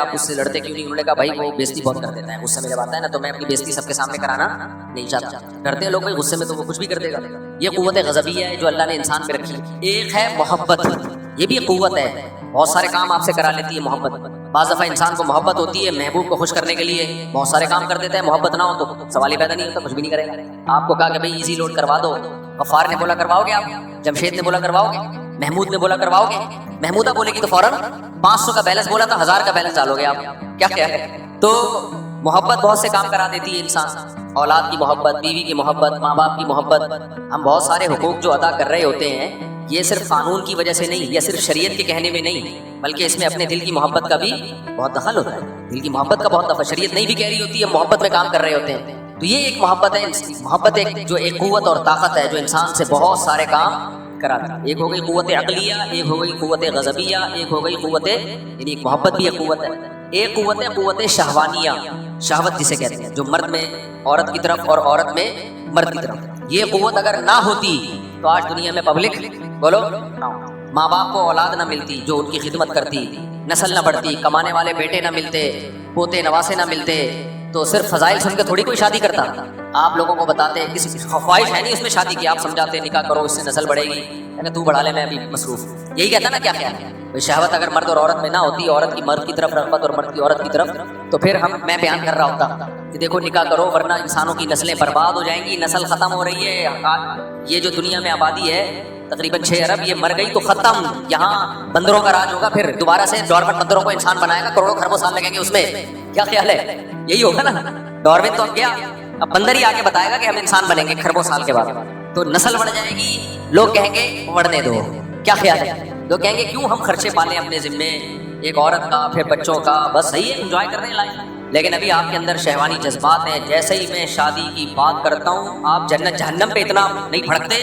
آپ اس سے لڑتے کیوں نہیں؟ انہوں نے کہا بھائی وہ بےزتی بہت کر دیتا ہے، غصے میں جب آتا ہے نا تو میں اپنی بےزتی سب کے سامنے کرانا نہیں چاہتا۔ ڈرتے ہیں لوگ بھائی غصے میں تو وہ کچھ بھی کر دے گا۔ یہ قوت غضبیہ ہے جو اللہ نے انسان میں رکھی۔ ایک ہے محبت، یہ بھی ایک قوت ہے، بہت سارے کام آپ سے کرا لیتی ہے محبت۔ بعض دفعہ انسان کو محبت ہوتی ہے محبوب کو خوش کرنے کے لیے بہت سارے کام کر دیتا ہے، محبت نہ ہو تو سوال ہی پیدا نہیں ہوتا، کچھ بھی نہیں کرے گا۔ آپ کو کہا کہ بھائی ایزی لوڈ کروا دو، غفار نے بولا کرواؤ گے آپ؟ جمشید نے بولا کرواؤ گے؟ محمود نے بولا کرواؤ گے؟ محمودہ بولے گی تو فوراً 500 کا بیلنس بولا تھا 1000 کا بیلنس ڈالو گے آپ؟ کیا خیال ہے؟ تو محبت بہت سے کام کرا دیتی ہے انسان، اولاد کی محبت، بیوی کی محبت، ماں باپ کی محبت۔ ہم بہت سارے حقوق جو ادا کر رہے ہوتے ہیں یہ صرف قانون کی وجہ سے نہیں یا صرف شریعت کے کہنے میں نہیں، بلکہ اس میں اپنے دل کی محبت کا بھی بہت دخل ہوتا ہے۔ دل کی محبت کا بہت دفعہ شریعت نہیں بھی کہہ رہی ہوتی ہے، محبت میں کام کر رہے ہوتے ہیں۔ تو یہ ایک محبت ہے، محبت ایک قوت اور طاقت ہے جو انسان سے بہت سارے کام کراتا ہے۔ ایک ہو گئی قوت عقلیہ، ایک ہو گئی قوت غضبیہ، ایک ہو گئی قوت یعنی ایک محبت بھی ایک قوت ہے۔ ایک قوت ہے قوت شہوانیہ، شہوت جسے کہتے ہیں، جو مرد میں عورت کی طرف اور عورت میں مرد کی طرف۔ یہ قوت اگر نہ ہوتی تو آج دنیا میں پبلک بولو نہ ہو، ماں باپ کو اولاد نہ ملتی جو ان کی خدمت کرتی، نسل نہ بڑھتی، کمانے والے بیٹے نہ ملتے، پوتے نواسے نہ ملتے، تو صرف فضائل سن کے تھوڑی کوئی شادی کرتا۔ آپ لوگوں کو بتاتے ہیں کسی خواہش ہے نہیں اس میں شادی کی، آپ سمجھاتے نکاح کرو اس سے نسل بڑھے گی، کہ تو بڑھا لے میں ابھی مصروف، یہی کہتا نا کیا خیال ہے؟ بھائی شہوت اگر مرد اور عورت میں نہ ہوتی، عورت کی مرد کی طرف رغبت اور مرد کی عورت کی طرف، تو پھر میں بیان کر رہا ہوتا کہ دیکھو نکاح کرو ورنہ انسانوں کی نسلیں برباد ہو جائیں گی، نسل ختم ہو رہی ہے۔ یہ جو دنیا میں آبادی ہے تقریباً 6 ارب، یہ مر گئی تو ختم، یہاں بندروں کا راج ہوگا، پھر دوبارہ سے ڈارون بندروں کو انسان بنائے گا، کروڑوں خربوں سال لگیں گے اس میں۔ کیا خیال ہے؟ یہی ہوگا نا، ڈارون تو اب گیا، اب بندر ہی آگے بتائے گا کہ ہم انسان بنیں گے خربوں سال کے بعد، تو نسل بڑھ جائے گی، لوگ کہیں گے بڑھنے دو۔ کیا خیال ہے؟ لوگ کہیں گے کیوں ہم خرچے پالیں اپنے ذمے، ایک عورت کا پھر بچوں کا، بس صحیح ہے انجوائے کر رہے ہیں لائف، لیکن ابھی آپ کے اندر شہوانی جذبات ہیں۔ جیسے ہی میں شادی کی بات کرتا ہوں آپ جنت جہنم پہ اتنا نہیں بھڑکتے،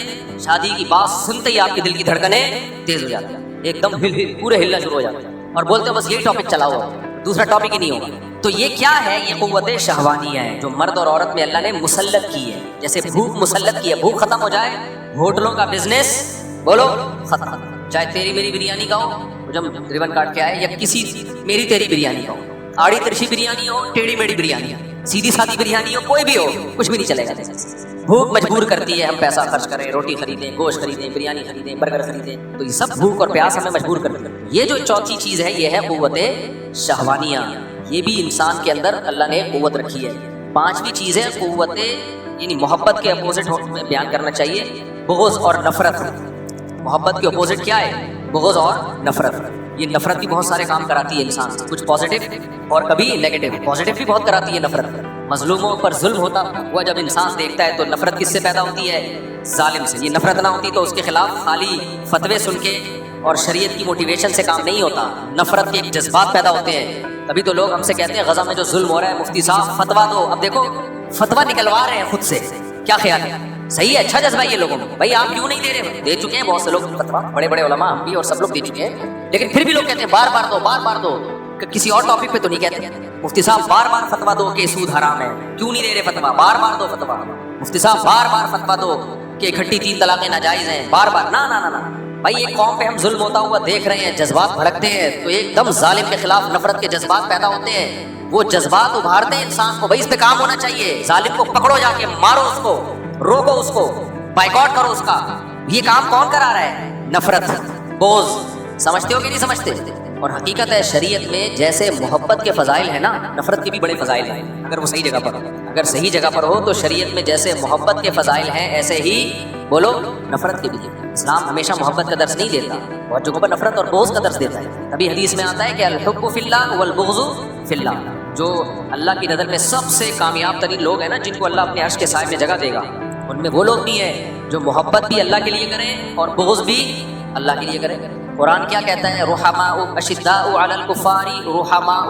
شادی کی بات سنتے ہی آپ کے دل کی دھڑکنیں تیز ہو جاتی ہیں، ایک دم پورے ہلنا شروع ہو جاتے ہیں اور بولتے ہیں بس یہی ٹاپک چلاؤ، دوسرا ٹاپک ہی نہیں ہوگا۔ تو یہ کیا ہے؟ یہ قوت شہوانیہ ہے جو مرد اور عورت میں اللہ نے مسلط کی ہے۔ جیسے بھوک مسلط کی ہے، بھوک ختم ہو جائے، ہوٹلوں کا بزنس بولو ختم، چاہے تیری میری بریانی کا ہو، جب ریبن کاٹ کے آئے، یا کسی میری تیری بریانی کا ہو، آڑی ترشی بریانی ہو، ٹیڑھی میڑھی بریانی ہو، سیدھی سادھی بریانی ہو، کوئی بھی ہو، کچھ بھی نہیں چلے گا۔ بھوک مجبور کرتی ہے ہم پیسہ خرچ کریں، روٹی خریدیں، گوشت خریدیں، بریانی خریدیں، برگر خریدیں، تو یہ سب بھوک اور پیاس ہمیں مجبور کرتی ہے۔ یہ جو چوتھی چیز ہے یہ ہے قوت شہوانیہ، یہ بھی انسان کے اندر اللہ نے قوت رکھی ہے۔ پانچویں چیز ہے قوت یعنی محبت کے اپوزٹ میں بیان کرنا چاہیے، بغض اور نفرت۔ محبت کے اپوزٹ کیا ہے؟ بغض اور نفرت۔ یہ نفرت بھی بہت سارے کام کراتی ہے انسان سے، کچھ پازیٹیو اور کبھی نیگیٹو۔ پازیٹیو بھی بہت کراتی ہے نفرت، مظلوموں پر ظلم ہوتا ہوا جب انسان دیکھتا ہے تو نفرت کس سے پیدا ہوتی ہے؟ ظالم سے۔ یہ نفرت نہ ہوتی تو اس کے خلاف خالی فتوے سن کے اور شریعت کی موٹیویشن سے کام نہیں ہوتا، نفرت کے جذبات پیدا ہوتے ہیں۔ تبھی تو لوگ ہم سے کہتے ہیں غزہ میں جو ظلم ہو رہا ہے مفتی صاحب فتوا دو۔ اب دیکھو فتوا نکلوا رہے ہیں خود سے، کیا خیال ہے؟ صحیح ہے، اچھا جذبہ ہے یہ لوگوں میں، بھائی آپ کیوں نہیں دے رہے؟ دے چکے ہیں بہت سے لوگ فتوا، بڑے بڑے علماء ہم بھی اور سب لوگ دے چکے ہیں، لیکن پھر بھی لوگ کہتے ہیں بار بار دو، بار بار دو۔ کسی اور ٹاپک پہ تو نہیں کہتے مفتی صاحب بار بار فتوا دو کہ سود حرام ہے، کیوں نہیں دے رہے فتوا؟ بار بار دو فتوا۔ مفتی صاحب بار بار فتوا دو کہ اکٹھی 3 طلاقیں ناجائز ہیں، بار بار۔ نہ نہ نہ، بھائی ایک قوم پہ ہم ظلم ہوتا ہوا دیکھ رہے ہیں، جذبات بھڑکتے ہیں تو ایک دم ظالم کے خلاف نفرت کے جذبات پیدا ہوتے ہیں، وہ جذبات ابھارتے ہیں انسان کو، بھائی اس پہ کام ہونا چاہیے، ظالم کو پکڑو جا کے، مارو اس کو، روکو اس کو، بائیکاٹ کرو اس کا۔ یہ کام کون کرا رہا ہے؟ نفرت، بغض۔ سمجھتے ہو کہ نہیں سمجھتے؟ اور حقیقت ہے شریعت میں جیسے محبت کے فضائل ہیں نا، نفرت کے بھی بڑے فضائل ہیں، اگر وہ صحیح جگہ پر ہو۔ اگر صحیح جگہ پر ہو تو شریعت میں جیسے محبت کے فضائل ہیں ایسے ہی بولو نفرت کے بھی ہیں۔ اسلام ہمیشہ محبت کا درس نہیں دیتا، بہت جگہوں پر نفرت اور بغض کا درس دیتا ہے۔ تبھی حدیث میں آتا ہے کہ الحب فی اللہ والبغض فی اللہ، جو اللہ کی نظر میں سب سے کامیاب ترین لوگ ہیں نا، جن کو اللہ اپنے عرش کے سائے میں جگہ دے گا، ان میں وہ لوگ نہیں ہیں جو محبت بھی اللہ کے لیے کریں اور بغض بھی اللہ کے لیے کریں۔ قرآن کیا کہتا ہے؟ رحماء اشداء علی الکفار رحماء